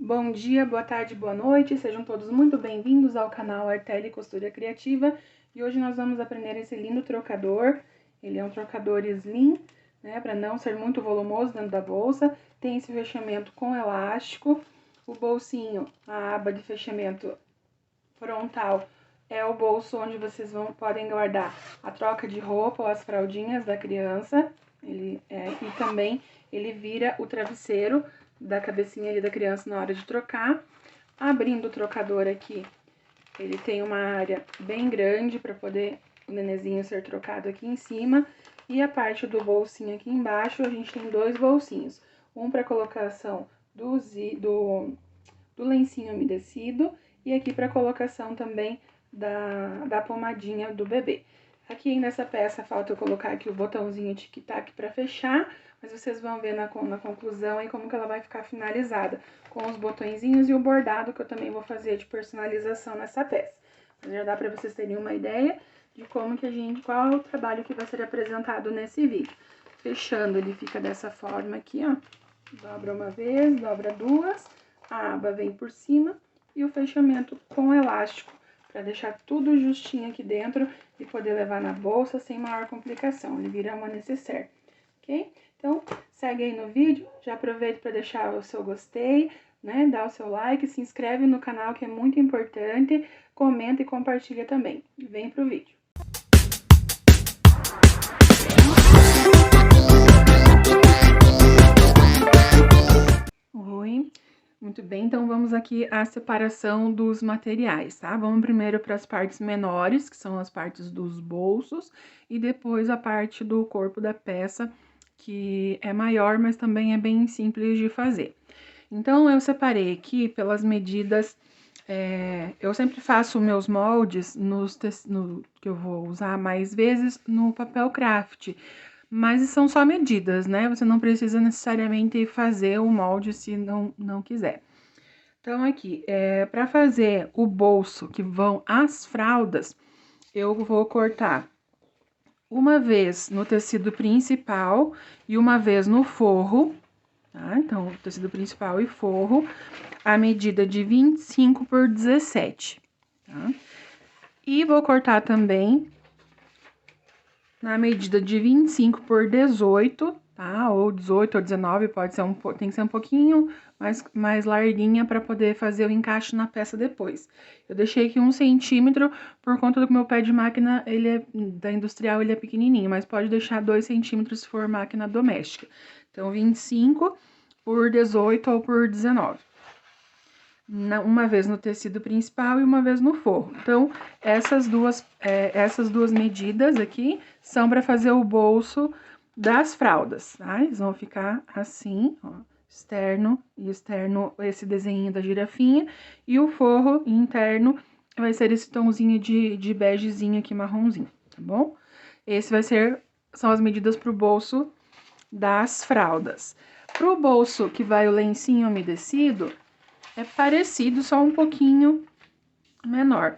Bom dia, boa tarde, boa noite, sejam todos muito bem-vindos ao canal Arteli Costura Criativa. E hoje nós vamos aprender esse lindo trocador. Ele é um trocador slim, né, para não ser muito volumoso dentro da bolsa. Tem esse fechamento com elástico. O bolsinho, a aba de fechamento frontal, é o bolso onde vocês podem guardar a troca de roupa ou as fraldinhas da criança. E também ele vira o travesseiro da cabecinha ali da criança na hora de trocar. Abrindo o trocador aqui, ele tem uma área bem grande para poder o nenenzinho ser trocado aqui em cima. E a parte do bolsinho aqui embaixo, a gente tem dois bolsinhos. Um para colocação do lencinho umedecido e aqui para colocação também da pomadinha do bebê. Aqui nessa peça falta eu colocar aqui o botãozinho tic-tac para fechar, mas vocês vão ver na conclusão aí como que ela vai ficar finalizada, com os botõezinhos e o bordado que eu também vou fazer de personalização nessa peça. Mas já dá para vocês terem uma ideia de como que qual é o trabalho que vai ser apresentado nesse vídeo. Fechando, ele fica dessa forma aqui, ó. Dobra uma vez, dobra duas, a aba vem por cima e o fechamento com elástico, para deixar tudo justinho aqui dentro e poder levar na bolsa sem maior complicação. Ele vira uma nécessaire, ok? Então, segue aí no vídeo, já aproveita para deixar o seu gostei, né? Dá o seu like, se inscreve no canal que é muito importante, comenta e compartilha também. Vem pro vídeo. Oi. Muito bem, então vamos aqui à separação dos materiais, tá? Vamos primeiro para as partes menores, que são as partes dos bolsos, e depois a parte do corpo da peça, que é maior, mas também é bem simples de fazer. Então, eu separei aqui pelas medidas, eu sempre faço meus moldes que eu vou usar mais vezes no papel craft. Mas são só medidas, né? Você não precisa necessariamente fazer o molde se não quiser. Então, aqui, para fazer o bolso que vão as fraldas, eu vou cortar uma vez no tecido principal e uma vez no forro, tá? Então, tecido principal e forro, a medida de 25 por 17, tá? E vou cortar também na medida de 25 por 18, tá? Ou 18 ou 19, pode ser tem que ser um pouquinho mais larguinha para poder fazer o encaixe na peça depois. Eu deixei aqui 1 centímetro por conta do que meu pé de máquina, da industrial, ele é pequenininho, mas pode deixar 2 centímetros se for máquina doméstica. Então, 25 por 18 ou por 19. Uma vez no tecido principal e uma vez no forro. Então, essas duas medidas aqui são para fazer o bolso das fraldas, tá? Eles vão ficar assim, ó, externo e externo, esse desenho da girafinha, e o forro interno vai ser esse tomzinho de begezinho aqui, marronzinho, tá bom? São as medidas pro bolso das fraldas. Pro bolso que vai o lencinho umedecido, é parecido, só um pouquinho menor.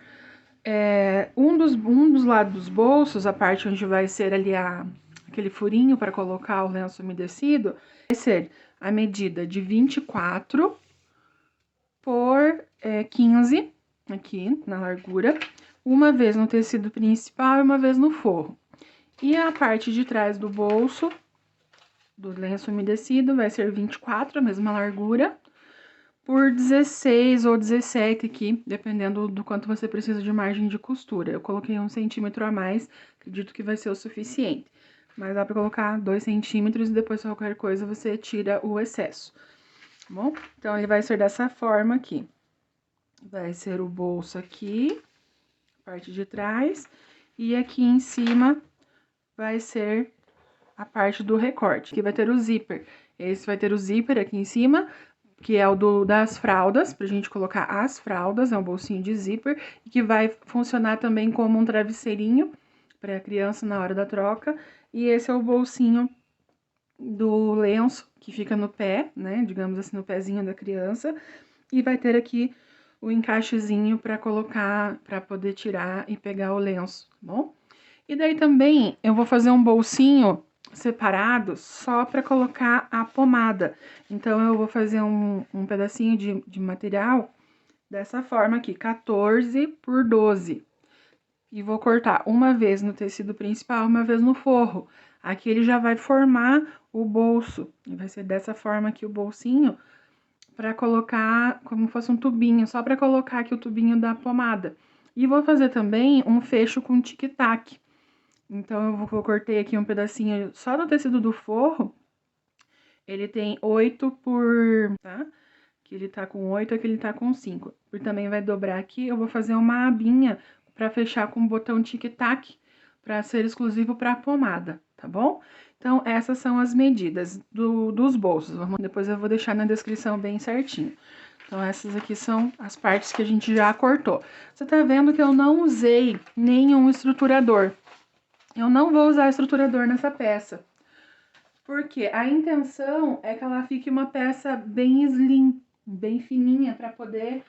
Um dos lados dos bolsos, a parte onde vai ser ali aquele furinho para colocar o lenço umedecido, vai ser a medida de 24 por 15, aqui na largura, uma vez no tecido principal e uma vez no forro. E a parte de trás do bolso, do lenço umedecido, vai ser 24, a mesma largura, por 16 ou 17 aqui, dependendo do quanto você precisa de margem de costura. Eu coloquei 1 centímetro a mais, acredito que vai ser o suficiente. Mas dá pra colocar 2 centímetros e depois qualquer coisa você tira o excesso, tá bom? Então, ele vai ser dessa forma aqui. Vai ser o bolso aqui, parte de trás, e aqui em cima vai ser a parte do recorte, que vai ter o zíper. Esse vai ter o zíper aqui em cima, que é o das fraldas, pra gente colocar as fraldas, é um bolsinho de zíper, e que vai funcionar também como um travesseirinho pra criança na hora da troca. E esse é o bolsinho do lenço, que fica no pé, né, digamos assim, no pezinho da criança. E vai ter aqui o encaixezinho pra colocar, pra poder tirar e pegar o lenço, tá bom? E daí também eu vou fazer um bolsinho separados só para colocar a pomada. Então, eu vou fazer um pedacinho de material dessa forma aqui, 14 por 12. E vou cortar uma vez no tecido principal, uma vez no forro. Aqui ele já vai formar o bolso. E vai ser dessa forma aqui o bolsinho, para colocar como fosse um tubinho, só para colocar aqui o tubinho da pomada. E vou fazer também um fecho com tic-tac. Então, eu cortei aqui um pedacinho só do tecido do forro. Ele tem 8 por, tá? Aqui ele tá com 8, aqui ele tá com 5. E também vai dobrar aqui, eu vou fazer uma abinha para fechar com o botão tic-tac, para ser exclusivo para a pomada, tá bom? Então, essas são as medidas dos bolsos. Depois eu vou deixar na descrição bem certinho. Então, essas aqui são as partes que a gente já cortou. Você tá vendo que eu não usei nenhum estruturador. Eu não vou usar estruturador nessa peça. Porque a intenção é que ela fique uma peça bem slim, bem fininha, para poder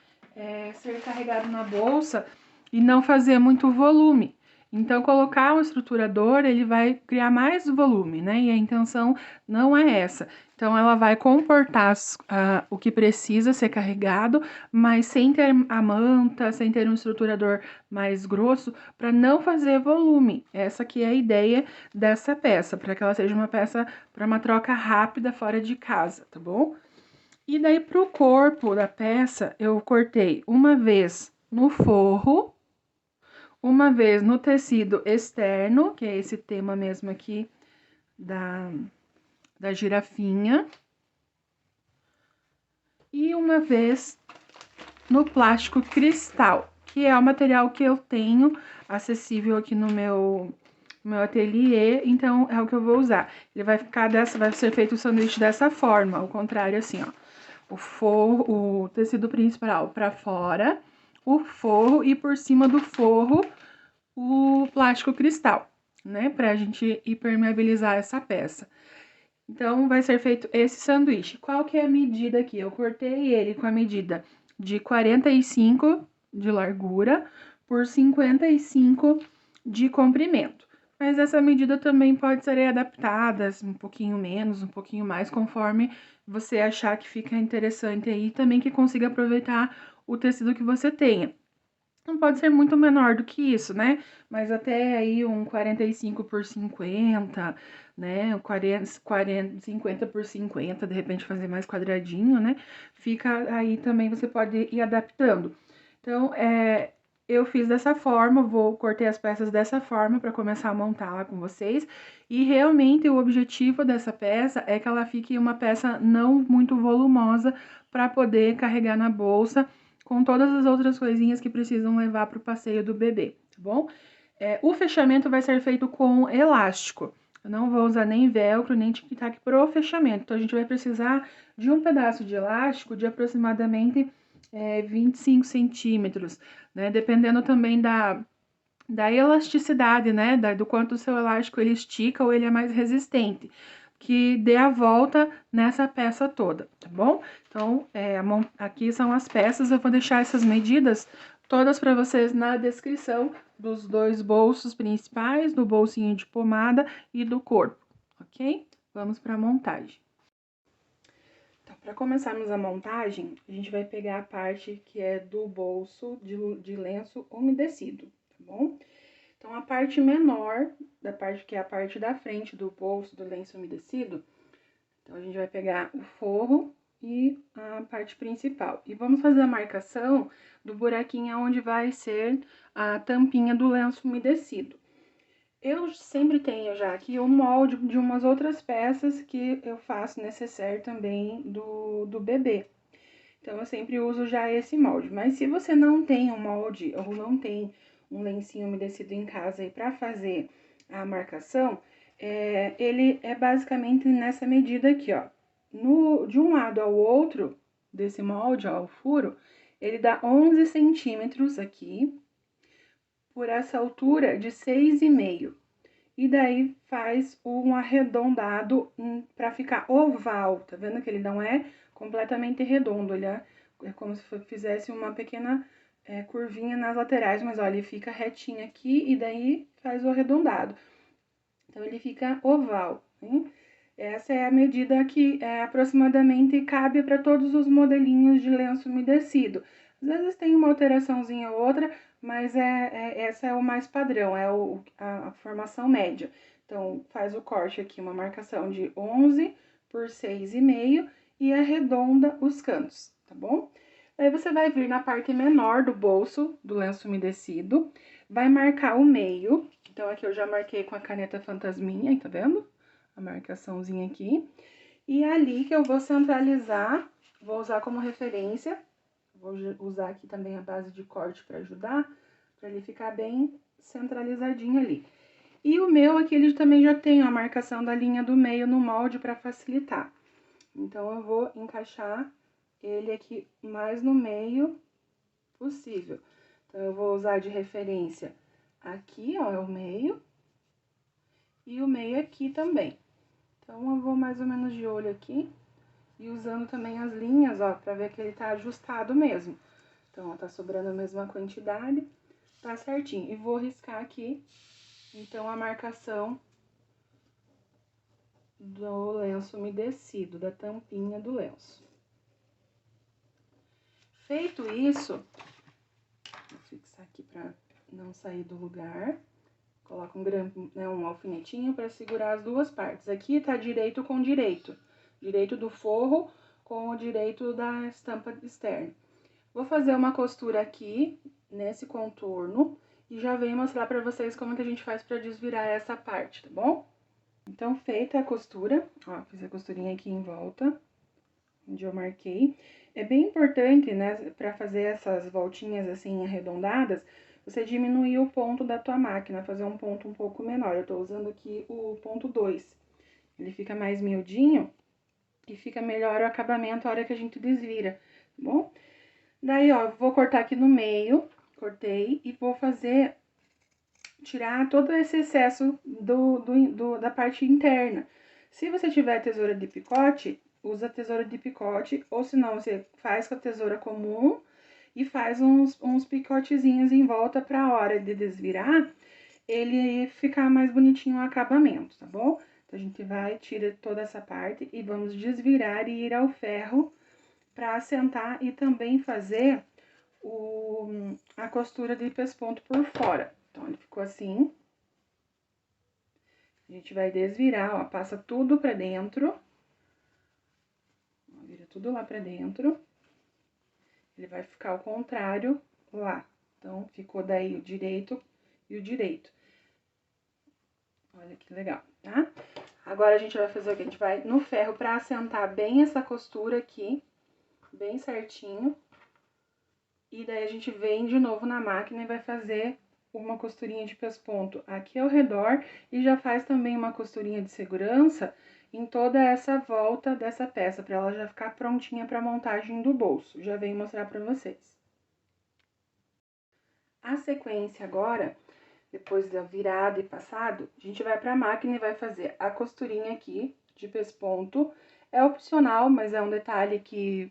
ser carregado na bolsa e não fazer muito volume. Então, colocar um estruturador, ele vai criar mais volume, né? E a intenção não é essa. Então, ela vai comportar o que precisa ser carregado, mas sem ter a manta, sem ter um estruturador mais grosso, para não fazer volume. Essa aqui é a ideia dessa peça, para que ela seja uma peça para uma troca rápida fora de casa, tá bom? E daí, pro corpo da peça, eu cortei uma vez no forro, uma vez no tecido externo, que é esse tema mesmo aqui da girafinha, e uma vez no plástico cristal, que é o material que eu tenho acessível aqui no meu ateliê, então é o que eu vou usar. Ele vai ficar vai ser feito o sanduíche dessa forma, ao contrário, assim, ó. O tecido principal para fora, o forro e por cima do forro o plástico cristal, né? Pra gente impermeabilizar essa peça. Então, vai ser feito esse sanduíche. Qual que é a medida aqui? Eu cortei ele com a medida de 45 de largura por 55 de comprimento. Mas essa medida também pode ser adaptada, um pouquinho menos, um pouquinho mais, conforme você achar que fica interessante aí, também que consiga aproveitar o tecido que você tenha. Não pode ser muito menor do que isso, né? Mas até aí um 45 por 50, né? 50 por 50, de repente fazer mais quadradinho, né? Fica aí também, você pode ir adaptando. Então, eu fiz dessa forma, cortei as peças dessa forma para começar a montar lá com vocês. E realmente o objetivo dessa peça é que ela fique uma peça não muito volumosa para poder carregar na bolsa com todas as outras coisinhas que precisam levar para o passeio do bebê, tá bom? O fechamento vai ser feito com elástico. Eu não vou usar nem velcro, nem tic-tac pro fechamento. Então, a gente vai precisar de um pedaço de elástico de aproximadamente 25 centímetros, né? Dependendo também da elasticidade, né? Do quanto o seu elástico ele estica ou ele é mais resistente, que dê a volta nessa peça toda, tá bom? Então, aqui são as peças, eu vou deixar essas medidas todas para vocês na descrição dos dois bolsos principais, do bolsinho de pomada e do corpo, ok? Vamos para a montagem. Então, para começarmos a montagem, a gente vai pegar a parte que é do bolso de lenço umedecido, tá bom? Então, a parte menor da parte que é a parte da frente do bolso do lenço umedecido, então, a gente vai pegar o forro e a parte principal. E vamos fazer a marcação do buraquinho onde vai ser a tampinha do lenço umedecido. Eu sempre tenho já aqui o molde de umas outras peças que eu faço necessaire também do bebê. Então, eu sempre uso já esse molde. Mas se você não tem um molde ou não tem um lencinho umedecido em casa aí para fazer a marcação, ele é basicamente nessa medida aqui, ó. De um lado ao outro desse molde, ó, o furo, ele dá 11 centímetros aqui, por essa altura de 6,5. E daí faz um arredondado para ficar oval, tá vendo que ele não é completamente redondo, ele é como se fizesse uma pequena curvinha nas laterais, mas olha, ele fica retinho aqui e daí faz o arredondado. Então, ele fica oval, né? Essa é a medida que aproximadamente cabe para todos os modelinhos de lenço umedecido. Às vezes tem uma alteraçãozinha ou outra, mas essa é o mais padrão, é a formação média. Então, faz o corte aqui, uma marcação de 11 por 6,5 e arredonda os cantos, tá bom? Aí você vai vir na parte menor do bolso do lenço umedecido, vai marcar o meio. Então, aqui eu já marquei com a caneta fantasminha, tá vendo? A marcaçãozinha aqui. E é ali que eu vou centralizar, vou usar como referência, vou usar aqui também a base de corte para ajudar, para ele ficar bem centralizadinho ali. E o meu aqui, ele também já tem a marcação da linha do meio no molde para facilitar. Então, eu vou encaixar ele aqui mais no meio possível. Então, eu vou usar de referência aqui, ó, é o meio, e o meio aqui também. Então, eu vou mais ou menos de olho aqui e usando também as linhas, ó, pra ver que ele tá ajustado mesmo. Então, ó, tá sobrando a mesma quantidade, tá certinho. E vou riscar aqui, então, a marcação do lenço umedecido, da tampinha do lenço. Feito isso, vou fixar aqui pra não sair do lugar. Coloca um alfinetinho para segurar as duas partes. Aqui tá direito com direito. Direito do forro com o direito da estampa externa. Vou fazer uma costura aqui, nesse contorno, e já venho mostrar para vocês como que a gente faz para desvirar essa parte, tá bom? Então, feita a costura, ó, fiz a costurinha aqui em volta, onde eu marquei. É bem importante, né, para fazer essas voltinhas assim arredondadas, você diminuir o ponto da tua máquina, fazer um ponto um pouco menor. Eu tô usando aqui o ponto 2. Ele fica mais miudinho e fica melhor o acabamento a hora que a gente desvira, tá bom? Daí, ó, vou cortar aqui no meio, cortei, e vou tirar todo esse excesso da parte interna. Se você tiver tesoura de picote, usa tesoura de picote, ou senão você faz com a tesoura comum e faz uns picotezinhos em volta para a hora de desvirar, ele ficar mais bonitinho o acabamento, tá bom? Então, a gente vai, tira toda essa parte e vamos desvirar e ir ao ferro para assentar e também fazer a costura de pesponto por fora. Então, ele ficou assim. A gente vai desvirar, ó, passa tudo pra dentro. Vira tudo lá pra dentro. Ele vai ficar ao contrário lá. Então, ficou daí o direito e o direito. Olha que legal, tá? Agora, a gente vai fazer o que? A gente vai no ferro pra assentar bem essa costura aqui, bem certinho. E daí, a gente vem de novo na máquina e vai fazer uma costurinha de pesponto aqui ao redor e já faz também uma costurinha de segurança em toda essa volta dessa peça, para ela já ficar prontinha para montagem do bolso. Já venho mostrar para vocês. A sequência agora, depois da virada e passado, a gente vai para a máquina e vai fazer a costurinha aqui de pesponto. É opcional, mas é um detalhe que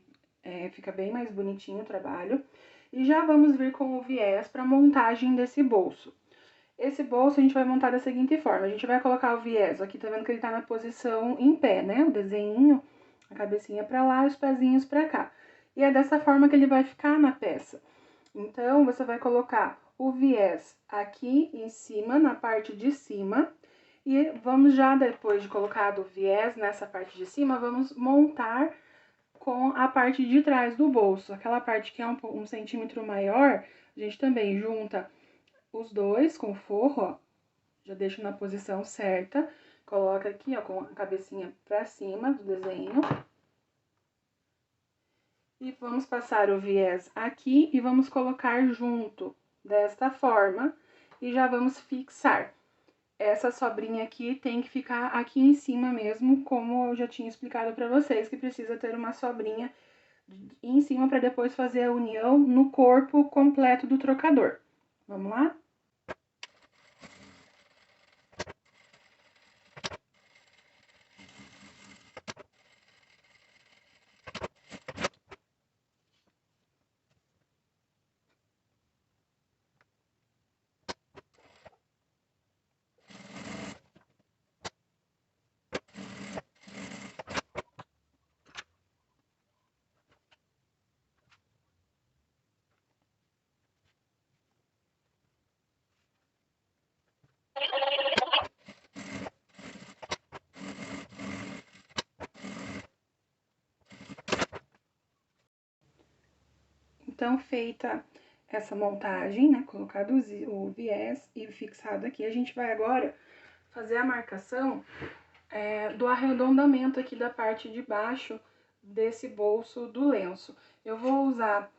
fica bem mais bonitinho o trabalho. E já vamos vir com o viés para montagem desse bolso. Esse bolso a gente vai montar da seguinte forma: a gente vai colocar o viés, aqui tá vendo que ele tá na posição em pé, né? O desenho, a cabecinha pra lá e os pezinhos pra cá. E é dessa forma que ele vai ficar na peça. Então, você vai colocar o viés aqui em cima, na parte de cima. E vamos já, depois de colocado o viés nessa parte de cima, vamos montar com a parte de trás do bolso. Aquela parte que é um centímetro maior, a gente também junta os dois com forro, ó, já deixo na posição certa, coloca aqui, ó, com a cabecinha pra cima do desenho. E vamos passar o viés aqui e vamos colocar junto, desta forma, e já vamos fixar. Essa sobrinha aqui tem que ficar aqui em cima mesmo, como eu já tinha explicado pra vocês, que precisa ter uma sobrinha em cima para depois fazer a união no corpo completo do trocador. Vamos lá? Então, feita essa montagem, né, colocado o viés e fixado aqui, a gente vai agora fazer a marcação do arredondamento aqui da parte de baixo desse bolso do lenço. Eu vou usar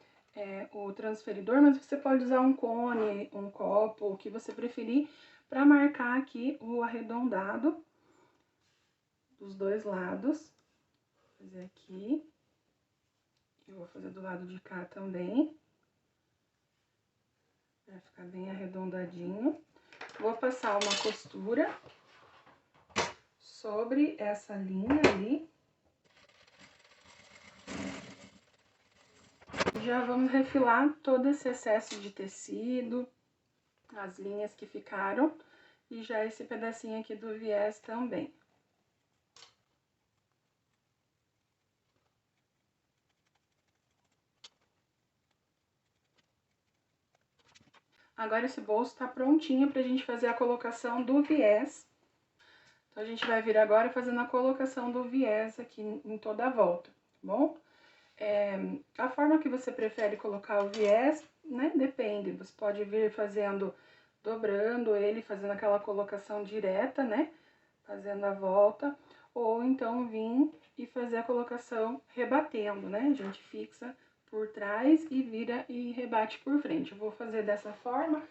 o transferidor, mas você pode usar um cone, um copo, o que você preferir, para marcar aqui o arredondado dos dois lados. Vou fazer aqui. Eu vou fazer do lado de cá também, para ficar bem arredondadinho. Vou passar uma costura sobre essa linha ali. Já vamos refilar todo esse excesso de tecido, as linhas que ficaram, e já esse pedacinho aqui do viés também. Agora esse bolso tá prontinho pra gente fazer a colocação do viés. Então, a gente vai vir agora fazendo a colocação do viés aqui em toda a volta, tá bom? A forma que você prefere colocar o viés, né, depende. Você pode vir fazendo, dobrando ele, fazendo aquela colocação direta, né, fazendo a volta, ou então vir e fazer a colocação rebatendo, né? A gente fixa por trás e vira e rebate por frente. Eu vou fazer dessa forma,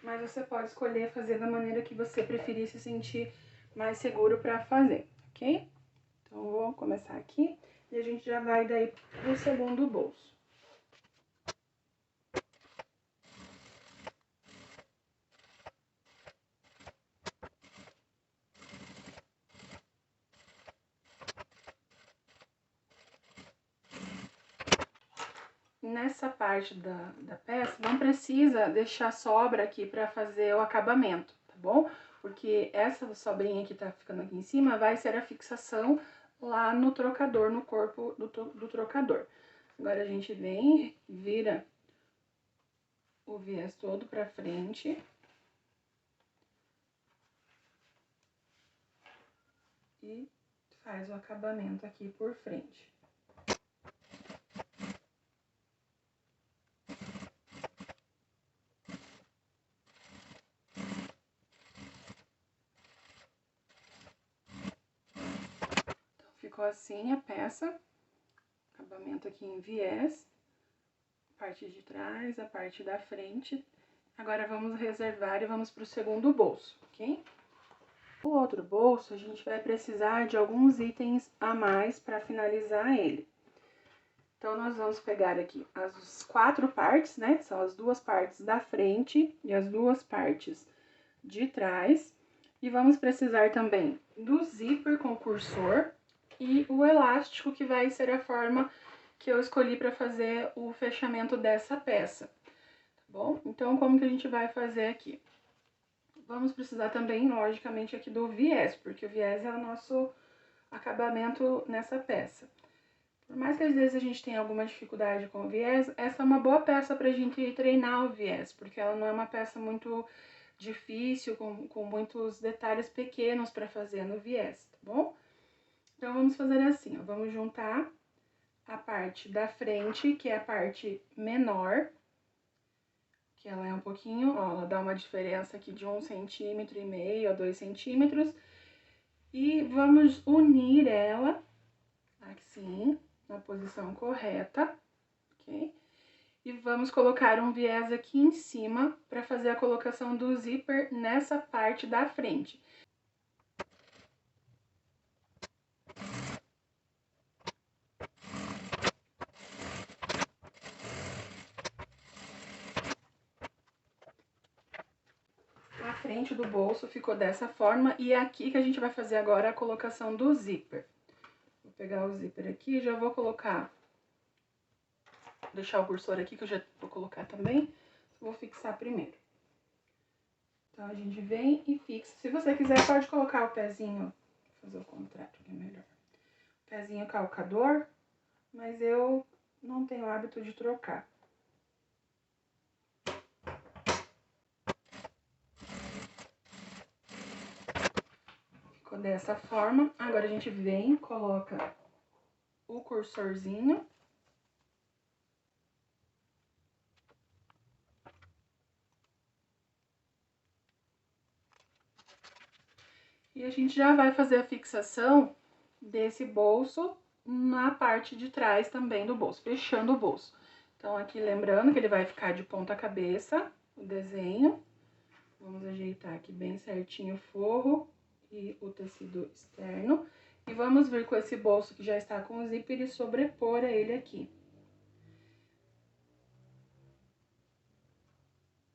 mas você pode escolher fazer da maneira que você preferir se sentir mais seguro para fazer, ok? Então, eu vou começar aqui e a gente já vai daí pro segundo bolso. Nessa parte da peça, não precisa deixar sobra aqui para fazer o acabamento, tá bom? Porque essa sobrinha que tá ficando aqui em cima vai ser a fixação lá no trocador, no corpo do trocador. Agora, a gente vem, vira o viés todo pra frente. E faz o acabamento aqui por frente. Ficou assim a peça, acabamento aqui em viés, parte de trás, a parte da frente. Agora, vamos reservar e vamos para o segundo bolso, ok? O outro bolso, a gente vai precisar de alguns itens a mais para finalizar ele. Então, nós vamos pegar aqui as 4 partes, né? São as 2 partes da frente e as 2 partes de trás. E vamos precisar também do zíper com cursor e o elástico, que vai ser a forma que eu escolhi para fazer o fechamento dessa peça, tá bom? Então, como que a gente vai fazer aqui? Vamos precisar também, logicamente, aqui do viés, porque o viés é o nosso acabamento nessa peça. Por mais que às vezes a gente tenha alguma dificuldade com o viés, essa é uma boa peça pra gente treinar o viés, porque ela não é uma peça muito difícil, com muitos detalhes pequenos para fazer no viés, tá bom? Então, vamos fazer assim, ó, vamos juntar a parte da frente, que é a parte menor, que ela é um pouquinho, ó, ela dá uma diferença aqui de 1,5 cm a 2 centímetros, e vamos unir ela, assim, na posição correta, ok? E vamos colocar um viés aqui em cima para fazer a colocação do zíper nessa parte da frente. A frente do bolso ficou dessa forma, e é aqui que a gente vai fazer agora a colocação do zíper. Vou pegar o zíper aqui e já vou colocar, deixar o cursor aqui que eu já vou colocar também, vou fixar primeiro. Então, a gente vem e fixa. Se você quiser, pode colocar o pezinho, vou fazer o contrário, que é melhor. Pezinho calcador, mas eu não tenho hábito de trocar. Ficou dessa forma. Agora, a gente vem, coloca o cursorzinho. E a gente já vai fazer a fixação desse bolso na parte de trás também do bolso, fechando o bolso. Então, aqui lembrando que ele vai ficar de ponta cabeça, o desenho. Vamos ajeitar aqui bem certinho o forro e o tecido externo. E vamos vir com esse bolso que já está com o zíper e sobrepor a ele aqui.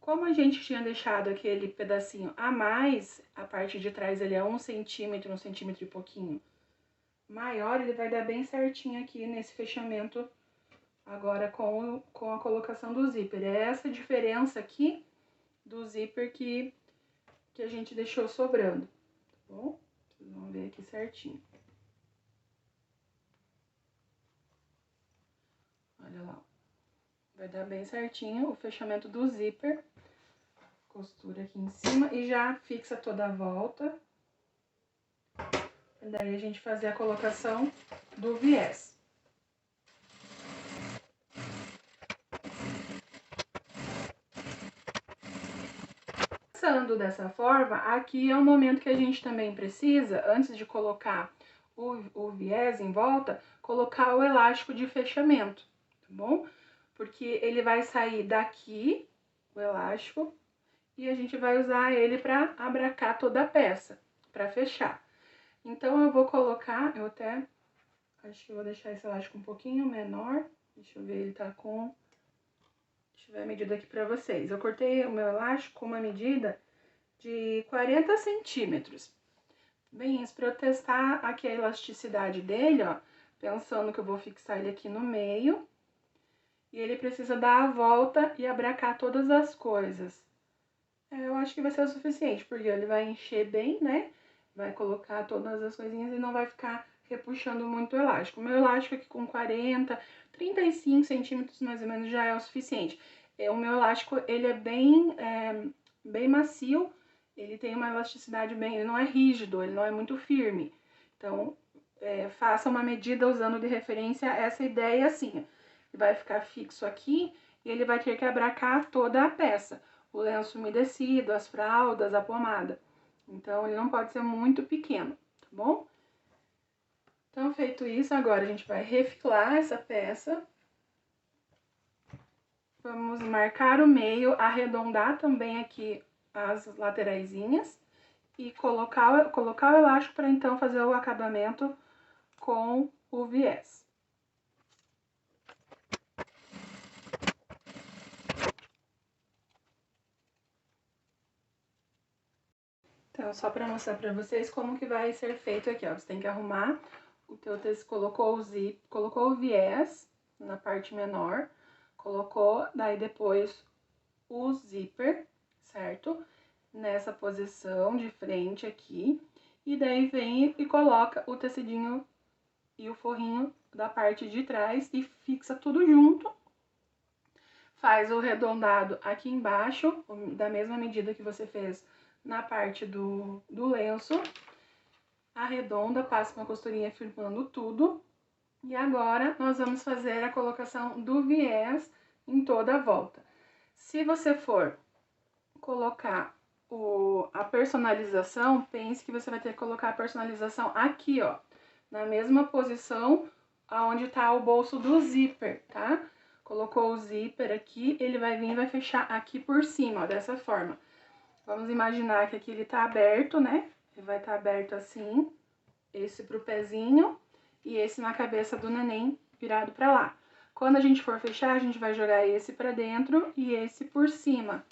Como a gente tinha deixado aquele pedacinho a mais, a parte de trás ele é 1 centímetro e pouquinho maior, ele vai dar bem certinho aqui nesse fechamento agora com a colocação do zíper. É essa diferença aqui do zíper que a gente deixou sobrando, tá bom? Vocês vão ver aqui certinho. Olha lá, vai dar bem certinho o fechamento do zíper. Costura aqui em cima e já fixa toda a volta. E daí a gente fazer a colocação do viés. Passando dessa forma, aqui é o momento que a gente também precisa, antes de colocar o viés em volta, colocar o elástico de fechamento, tá bom? Porque ele vai sair daqui, o elástico, e a gente vai usar ele para abracar toda a peça, para fechar. Então, eu vou colocar, eu até acho que eu vou deixar esse elástico um pouquinho menor. Deixa eu ver, ele tá com... Deixa eu ver a medida aqui pra vocês. Eu cortei o meu elástico com uma medida de 40 centímetros. Bem, isso pra eu testar aqui a elasticidade dele, ó. Pensando que eu vou fixar ele aqui no meio. E ele precisa dar a volta e abracar todas as coisas. Eu acho que vai ser o suficiente, porque ele vai encher bem, né? Vai colocar todas as coisinhas e não vai ficar repuxando muito o elástico. O meu elástico aqui com 40, 35 centímetros mais ou menos já é o suficiente. O meu elástico, ele é bem macio, ele tem uma elasticidade bem... Ele não é rígido, ele não é muito firme. Então, faça uma medida usando de referência essa ideia assim. Vai ficar fixo aqui e ele vai ter que abracar toda a peça. O lenço umedecido, as fraldas, a pomada. Então, ele não pode ser muito pequeno, tá bom? Então, feito isso, agora a gente vai refilar essa peça. Vamos marcar o meio, arredondar também aqui as lateraisinhas e colocar o elástico para então fazer o acabamento com o viés. Então, só para mostrar para vocês como que vai ser feito aqui, ó. Você tem que arrumar o teu tecido, colocou o viés na parte menor, colocou, daí depois o zíper, certo? Nessa posição de frente aqui, e daí vem e coloca o tecidinho e o forrinho da parte de trás e fixa tudo junto. Faz o arredondado aqui embaixo, da mesma medida que você fez na parte do lenço. Arredonda, passa uma costurinha firmando tudo. E agora, nós vamos fazer a colocação do viés em toda a volta. Se você for colocar a personalização, pense que você vai ter que colocar a personalização aqui, ó. Na mesma posição onde tá o bolso do zíper, tá? Colocou o zíper aqui, ele vai vir e vai fechar aqui por cima, ó, dessa forma. Vamos imaginar que aqui ele tá aberto, né? Ele vai estar aberto assim, esse pro pezinho e esse na cabeça do neném virado pra lá. Quando a gente for fechar, a gente vai jogar esse pra dentro e esse por cima.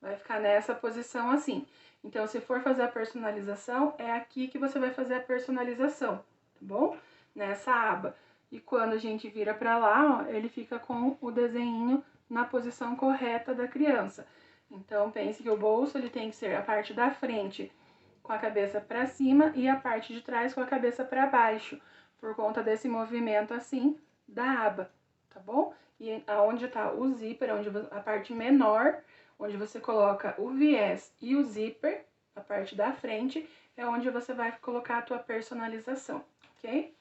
Vai ficar nessa posição assim. Então, se for fazer a personalização, é aqui que você vai fazer a personalização, tá bom? Nessa aba. E quando a gente vira pra lá, ó, ele fica com o desenho na posição correta da criança. Então, pense que o bolso ele tem que ser a parte da frente com a cabeça para cima e a parte de trás com a cabeça para baixo, por conta desse movimento assim da aba, tá bom? E aonde tá o zíper, onde a parte menor, onde você coloca o viés e o zíper, a parte da frente, é onde você vai colocar a tua personalização, ok?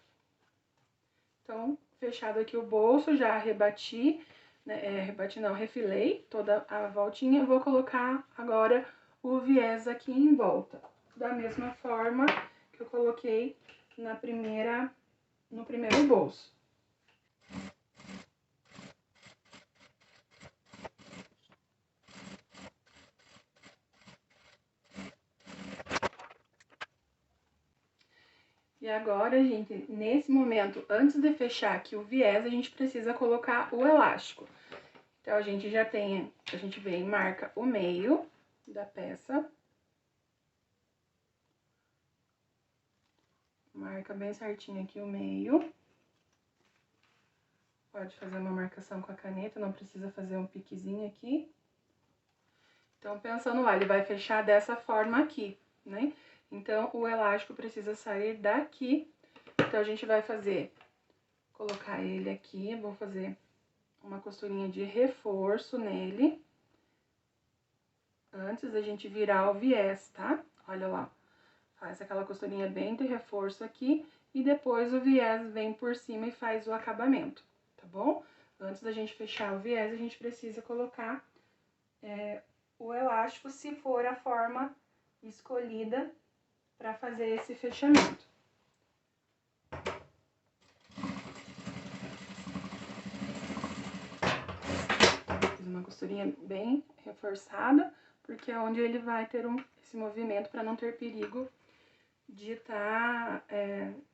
Então, fechado aqui o bolso, já rebati, né, refilei toda a voltinha, eu vou colocar agora o viés aqui em volta. da mesma forma que eu coloquei no primeiro bolso. E agora, gente, nesse momento, antes de fechar aqui o viés, a gente precisa colocar o elástico. Então, a gente vem e marca o meio da peça. Marca bem certinho aqui o meio. Pode fazer uma marcação com a caneta, não precisa fazer um piquezinho aqui. Então, pensando lá, ele vai fechar dessa forma aqui, né? Então, o elástico precisa sair daqui. Então, a gente vai colocar ele aqui, vou fazer uma costurinha de reforço nele. Antes da gente virar o viés, tá? Olha lá, faz aquela costurinha bem de reforço aqui. E depois o viés vem por cima e faz o acabamento, tá bom? Antes da gente fechar o viés, a gente precisa colocar o elástico, se for a forma escolhida para fazer esse fechamento. Fiz uma costurinha bem reforçada, porque é onde ele vai ter esse movimento para não ter perigo de estar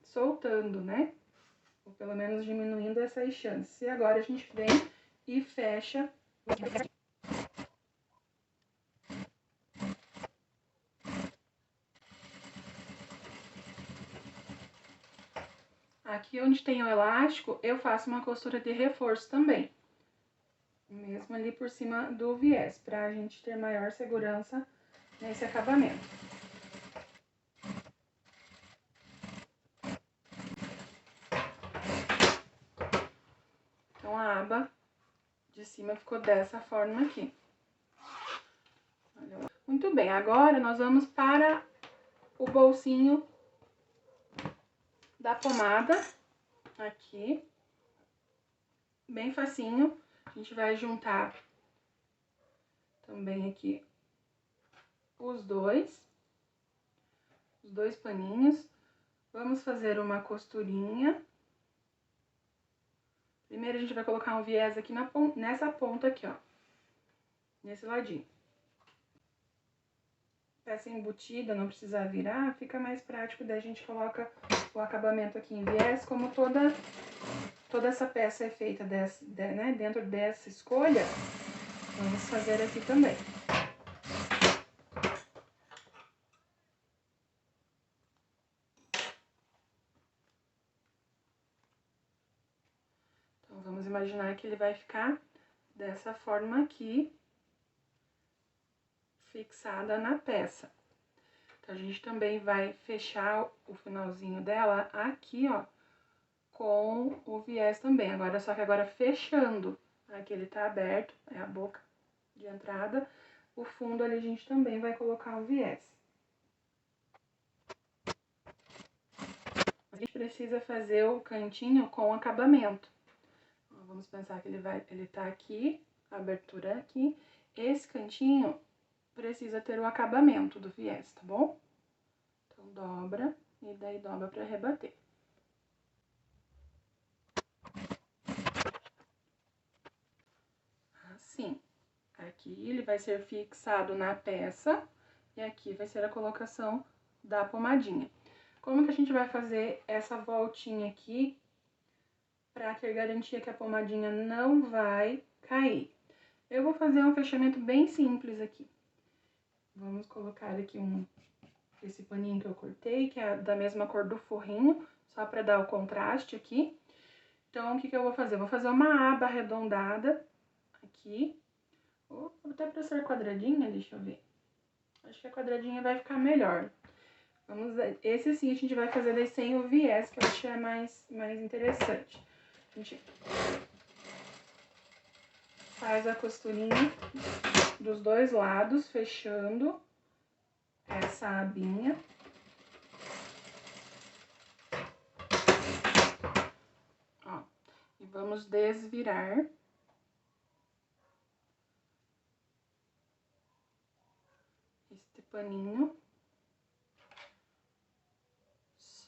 soltando, né? Ou pelo menos diminuindo essas chances. E agora a gente vem e fecha. Aqui onde tem o elástico, eu faço uma costura de reforço também. Mesmo ali por cima do viés, pra gente ter maior segurança nesse acabamento. Então, a aba de cima ficou dessa forma aqui. Olha lá. Muito bem, agora nós vamos para o bolsinho da pomada, aqui, bem facinho. A gente vai juntar também aqui os dois paninhos. Vamos fazer uma costurinha. Primeiro a gente vai colocar um viés aqui nessa ponta aqui, ó, nesse ladinho. Peça embutida, não precisa virar, fica mais prático, daí a gente coloca o acabamento aqui em viés. Como toda essa peça é feita né, dentro dessa escolha, vamos fazer aqui também. Então, vamos imaginar que ele vai ficar dessa forma aqui, fixada na peça. Então, a gente também vai fechar o finalzinho dela aqui, ó, com o viés também. Só que agora fechando. Aqui ele tá aberto, é a boca de entrada. O fundo ali a gente também vai colocar o viés. A gente precisa fazer o cantinho com acabamento. Vamos pensar que ele tá aqui, a abertura aqui. Esse cantinho precisa ter o acabamento do viés, tá bom? Então, dobra e daí dobra pra rebater. Assim, aqui ele vai ser fixado na peça e aqui vai ser a colocação da pomadinha. Como que a gente vai fazer essa voltinha aqui para ter garantia que a pomadinha não vai cair? Eu vou fazer um fechamento bem simples aqui. Vamos colocar aqui esse paninho que eu cortei, que é da mesma cor do forrinho, só para dar o contraste aqui. Então, o que eu vou fazer? Eu vou fazer uma aba arredondada aqui. Ou até para ser quadradinha, deixa eu ver. Acho que a quadradinha vai ficar melhor. Esse sim a gente vai fazer daí sem o viés, que eu acho que é mais interessante. A gente faz a costurinha dos dois lados, fechando essa abinha. Ó, e vamos desvirar. Este paninho.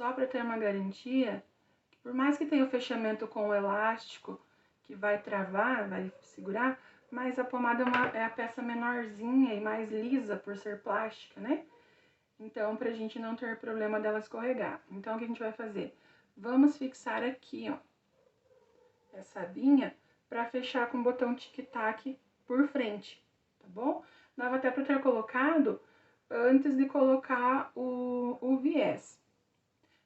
só para ter uma garantia, que por mais que tenha o fechamento com o elástico, que vai travar, vai segurar, mas a pomada é a peça menorzinha e mais lisa por ser plástica, né? Então, pra gente não ter problema dela escorregar. Então, o que a gente vai fazer? Vamos fixar aqui, ó, essa abinha pra fechar com o botão tic-tac por frente, tá bom? Dava até pra ter colocado antes de colocar o viés.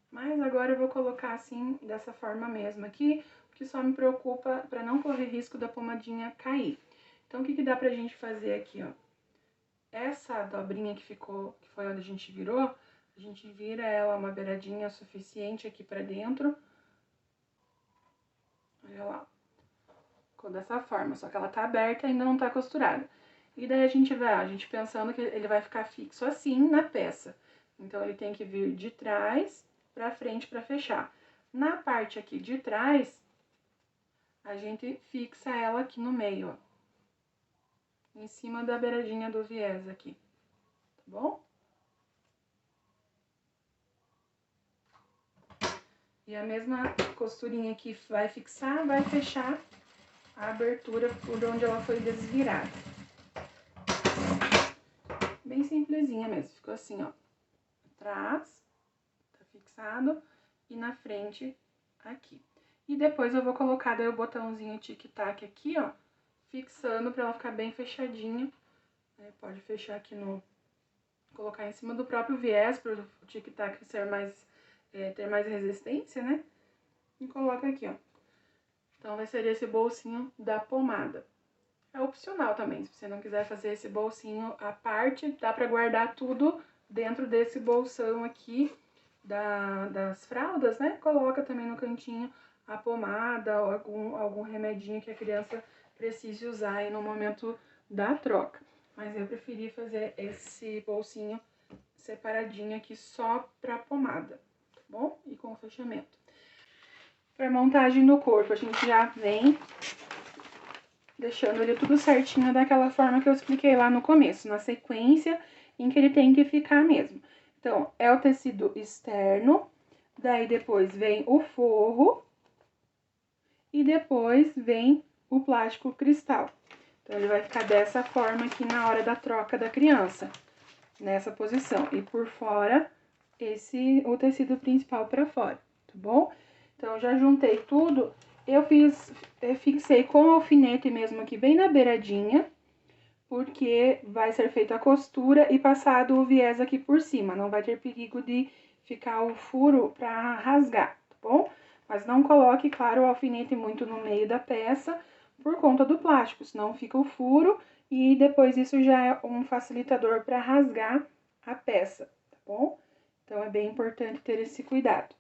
Mas agora eu vou colocar assim, dessa forma mesmo aqui, porque só me preocupa pra não correr risco da pomadinha cair. Então, o que dá pra gente fazer aqui, ó? Essa dobrinha que ficou, que foi onde a gente virou, a gente vira ela uma beiradinha suficiente aqui pra dentro. Olha lá. Ficou dessa forma, só que ela tá aberta e ainda não tá costurada. E daí a gente pensando que ele vai ficar fixo assim na peça. Então, ele tem que vir de trás pra frente pra fechar. Na parte aqui de trás, a gente fixa ela aqui no meio, ó. Em cima da beiradinha do viés aqui, tá bom? E a mesma costurinha que vai fixar, vai fechar a abertura por onde ela foi desvirada. Bem simplesinha mesmo, ficou assim, ó. Atrás, tá fixado, e na frente, aqui. E depois eu vou colocar daí o botãozinho tic-tac aqui, ó, fixando pra ela ficar bem fechadinha. Pode fechar aqui no... colocar em cima do próprio viés, pro tic-tac ser mais... ter mais resistência, né? E coloca aqui, ó. Então, vai ser esse bolsinho da pomada. É opcional também, se você não quiser fazer esse bolsinho à parte, dá pra guardar tudo dentro desse bolsão aqui das fraldas, né? Coloca também no cantinho a pomada ou algum remedinho que a criança precise usar aí no momento da troca. Mas eu preferi fazer esse bolsinho separadinho aqui só pra pomada, tá bom? E com o fechamento. Pra montagem do corpo, a gente já vem deixando ele tudo certinho daquela forma que eu expliquei lá no começo, na sequência em que ele tem que ficar mesmo. Então, é o tecido externo, daí depois vem o forro e depois vem o plástico cristal. Então, ele vai ficar dessa forma aqui na hora da troca da criança, nessa posição. E por fora, o tecido principal pra fora, tá bom? Então, já juntei tudo. Eu fixei com alfinete mesmo aqui bem na beiradinha, porque vai ser feita a costura e passado o viés aqui por cima. Não vai ter perigo de ficar o furo pra rasgar, tá bom? Mas não coloque, claro, o alfinete muito no meio da peça por conta do plástico, senão fica o furo e depois isso já é um facilitador para rasgar a peça, tá bom? Então, é bem importante ter esse cuidado.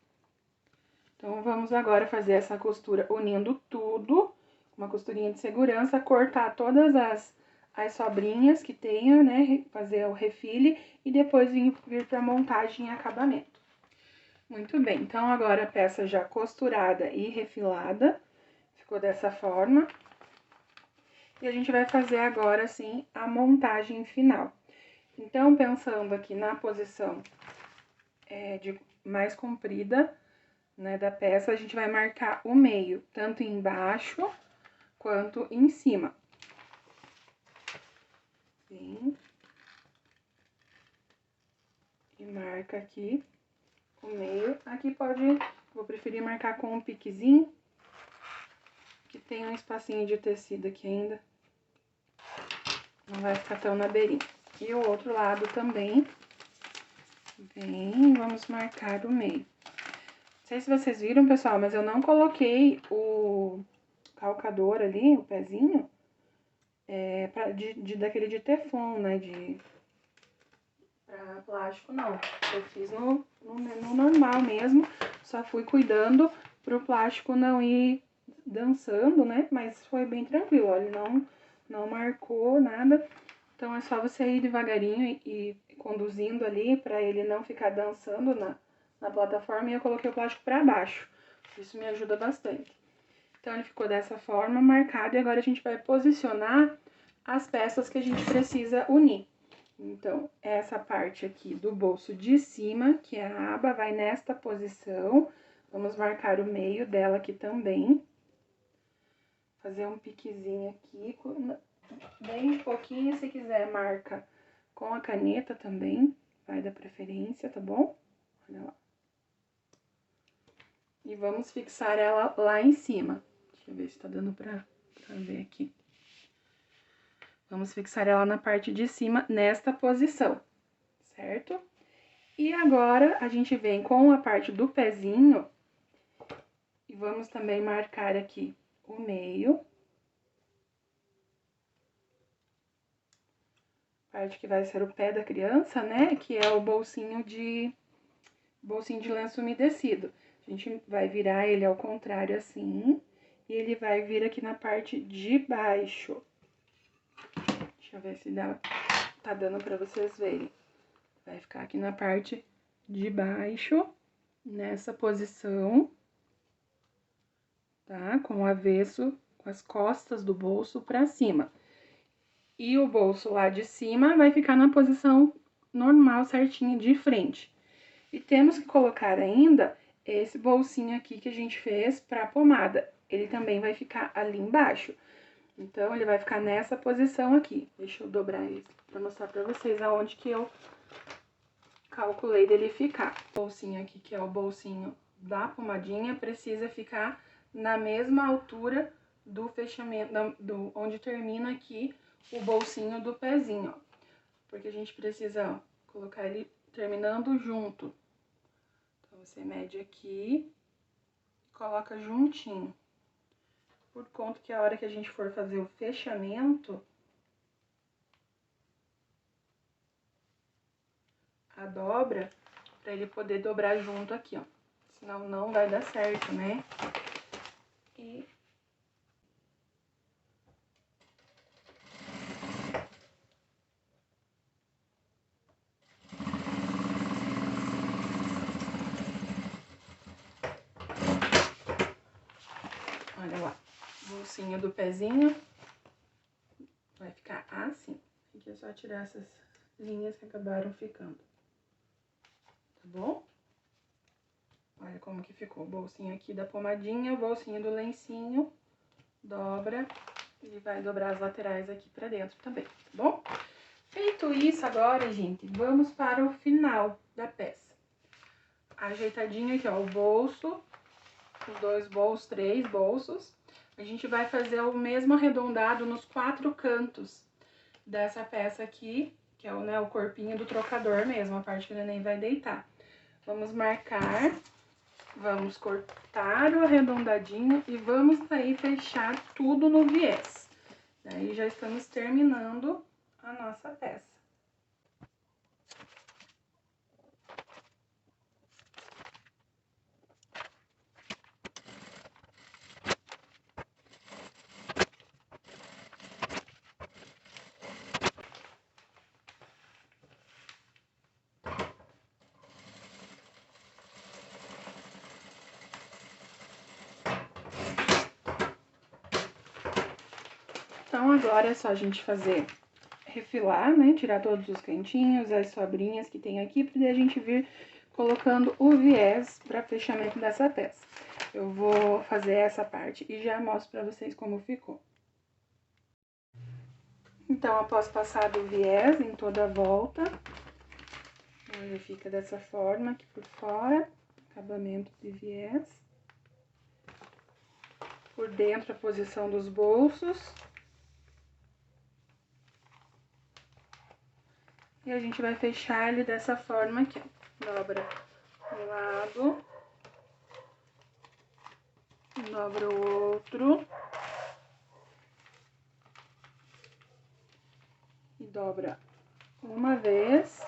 Então, vamos agora fazer essa costura unindo tudo, uma costurinha de segurança, cortar todas as sobrinhas que tenha, né, fazer o refile e depois vir para montagem e acabamento. Muito bem, então agora a peça já costurada e refilada, ficou dessa forma. E a gente vai fazer agora, sim, a montagem final. Então, pensando aqui na posição mais comprida, né, da peça, a gente vai marcar o meio, tanto embaixo quanto em cima. Vem. E marca aqui o meio. Aqui vou preferir marcar com um piquezinho, que tem um espacinho de tecido aqui ainda. Não vai ficar tão na beirinha. E o outro lado também. Vem, vamos marcar o meio. Não sei se vocês viram, pessoal, mas eu não coloquei o calcador ali, o pezinho, daquele de teflon, né, pra plástico, não. Eu fiz no normal mesmo, só fui cuidando pro plástico não ir dançando, né, mas foi bem tranquilo, olha, não marcou nada. Então, é só você ir devagarinho e conduzindo ali pra ele não ficar dançando na plataforma, e eu coloquei o plástico pra baixo. Isso me ajuda bastante. Então, ele ficou dessa forma, marcado, e agora a gente vai posicionar as peças que a gente precisa unir. Então, essa parte aqui do bolso de cima, que é a aba, vai nesta posição. Vamos marcar o meio dela aqui também. Fazer um piquezinho aqui, bem pouquinho, se quiser marca com a caneta também, vai da preferência, tá bom? Olha lá. E vamos fixar ela lá em cima. Deixa eu ver se tá dando pra ver aqui. Vamos fixar ela na parte de cima, nesta posição, certo? E agora, a gente vem com a parte do pezinho e vamos também marcar aqui o meio. Parte que vai ser o pé da criança, né? Que é o bolsinho de lenço umedecido. A gente vai virar ele ao contrário assim, e ele vai vir aqui na parte de baixo. Deixa eu ver se tá dando pra vocês verem. Vai ficar aqui na parte de baixo, nessa posição, tá? Com o avesso, com as costas do bolso pra cima. E o bolso lá de cima vai ficar na posição normal, certinha, de frente. E temos que colocar ainda esse bolsinho aqui que a gente fez pra pomada. Ele também vai ficar ali embaixo. Então, ele vai ficar nessa posição aqui. Deixa eu dobrar ele pra mostrar pra vocês aonde que eu calculei dele ficar. O bolsinho aqui, que é o bolsinho da pomadinha, precisa ficar na mesma altura do fechamento, onde termina aqui o bolsinho do pezinho, ó. Porque a gente precisa, ó, colocar ele terminando junto. Então, você mede aqui e coloca juntinho. Por conta que a hora que a gente for fazer o fechamento, a dobra, pra ele poder dobrar junto aqui, ó. Senão não vai dar certo, né? E olha lá, bolsinho do pezinho vai ficar assim. Aqui é só tirar essas linhas que acabaram ficando, tá bom? Olha como que ficou o bolsinho aqui da pomadinha, o bolsinho do lencinho, dobra e vai dobrar as laterais aqui pra dentro também, tá bom? Feito isso agora, gente, vamos para o final da peça. Ajeitadinho aqui, ó, o bolso, os dois bolsos, 3 bolsos. A gente vai fazer o mesmo arredondado nos 4 cantos dessa peça aqui, que é o, né, o corpinho do trocador mesmo, a parte que o neném vai deitar. Vamos marcar, vamos cortar o arredondadinho e vamos aí fechar tudo no viés. Daí já estamos terminando a nossa peça. Então, agora é só a gente refilar, né? Tirar todos os cantinhos, as sobrinhas que tem aqui, pra daí a gente vir colocando o viés para fechamento dessa peça. Eu vou fazer essa parte e já mostro pra vocês como ficou. Então, após passar o viés em toda a volta, ele fica dessa forma aqui por fora, acabamento de viés. Por dentro, a posição dos bolsos. E a gente vai fechar ele dessa forma aqui, ó. Dobra um lado, dobra o outro. E dobra uma vez,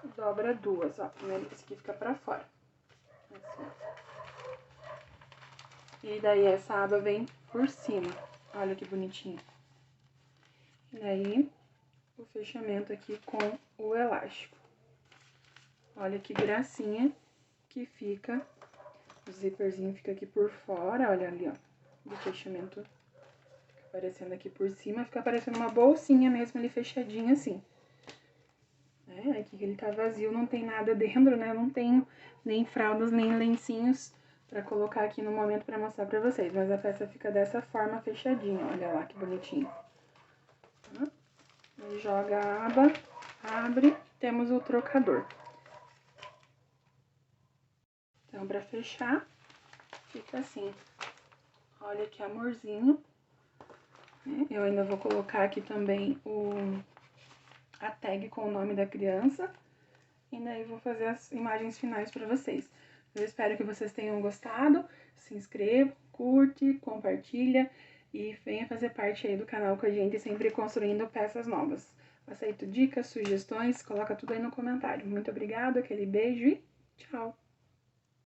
e dobra duas, ó. Primeiro esse aqui fica pra fora. Assim. E daí essa aba vem por cima. Olha que bonitinho. E daí o fechamento aqui com o elástico. Olha que gracinha que fica. O zíperzinho fica aqui por fora, olha ali, ó. Do fechamento fica aparecendo aqui por cima. Fica parecendo uma bolsinha mesmo ali fechadinha assim. né? Aqui que ele tá vazio, não tem nada dentro, né? Não tenho nem fraldas, nem lencinhos pra colocar aqui no momento pra mostrar pra vocês. Mas a peça fica dessa forma, fechadinha. Olha lá que bonitinho. Tá? Aí joga a aba, abre, temos o trocador. Então, pra fechar, fica assim. Olha que amorzinho. Eu ainda vou colocar aqui também a tag com o nome da criança. E daí vou fazer as imagens finais pra vocês. Eu espero que vocês tenham gostado. Se inscreva, curte, compartilha e venha fazer parte aí do canal com a gente, sempre construindo peças novas. Aceito dicas, sugestões, coloca tudo aí no comentário. Muito obrigada, aquele beijo e tchau!